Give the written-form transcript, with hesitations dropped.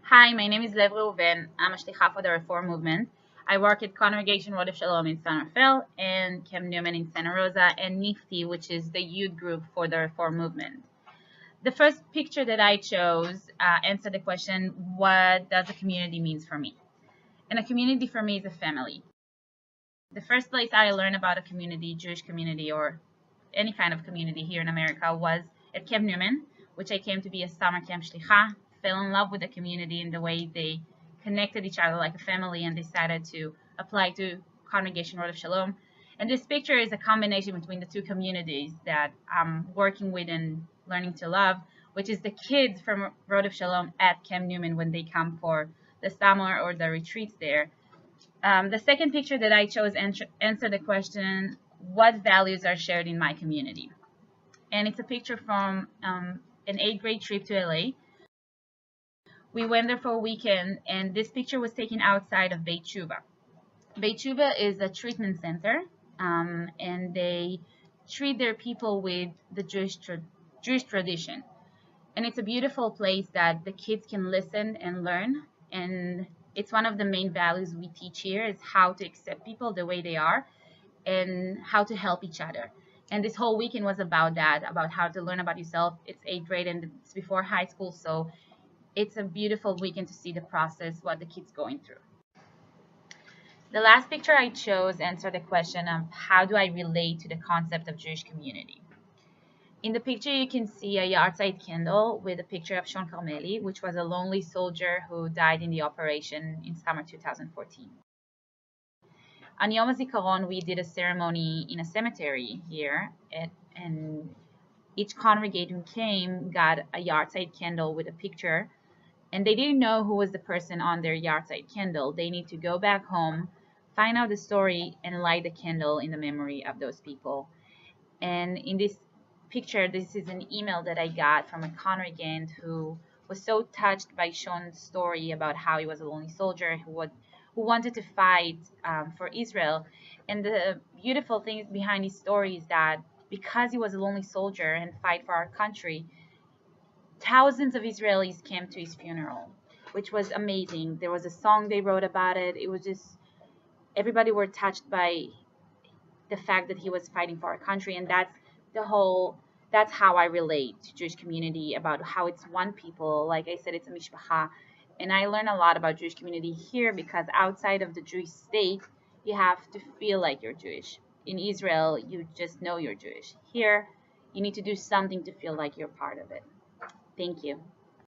Hi, my name is Lev Reuven. I'm a shlicha for the Reform Movement. I work at Congregation Rodef Shalom in San Rafael and Camp Newman in Santa Rosa and NIFTY, which is the youth group for the Reform Movement. The first picture that I chose answered the question, what does a community mean for me? And a community for me is a family. The first place I learned about a community, Jewish community or any kind of community here in America, was at Camp Newman, which I came to be a summer camp shlicha, fell in love with the community and the way they connected each other like a family, and decided to apply to Congregation Rodef Shalom. And this picture is a combination between the two communities that I'm working with and learning to love, which is the kids from Rodef Shalom at Camp Newman when they come for the summer or the retreats there. The second picture that I chose answered the question, what values are shared in my community? And it's a picture from an 8th grade trip to LA. We went there for a weekend, and this picture was taken outside of Beit Tshuva. Beit Tshuva is a treatment center, and they treat their people with the Jewish tradition. And it's a beautiful place that the kids can listen and learn, and it's one of the main values we teach here is how to accept people the way they are and how to help each other. And this whole weekend was about that, about how to learn about yourself. It's 8th grade and it's before high school, so it's a beautiful weekend to see the process, what the kids going through. The last picture I chose answered the question of how do I relate to the concept of Jewish community. In the picture, you can see a yahrzeit candle with a picture of Shon Carmeli, which was a lonely soldier who died in the operation in summer 2014. On Yom HaZikaron, we did a ceremony in a cemetery here, and each congregant who came got a yahrzeit candle with a picture, and they didn't know who was the person on their yahrzeit candle. They need to go back home, find out the story, and light the candle in the memory of those people. And in this picture, this is an email that I got from a congregant who was so touched by Shon's story about how he was a lonely soldier who wanted to fight for Israel. And the beautiful thing behind his story is that because he was a lonely soldier and fight for our country, thousands of Israelis came to his funeral, which was amazing. There was a song they wrote about it. It was just, everybody were touched by the fact that he was fighting for our country, and that's how I relate to Jewish community, about how it's one people. Like I said, it's a mishpacha, and I learn a lot about Jewish community here because outside of the Jewish state, you have to feel like you're Jewish. In Israel, you just know you're Jewish. Here, you need to do something to feel like you're part of it. Thank you.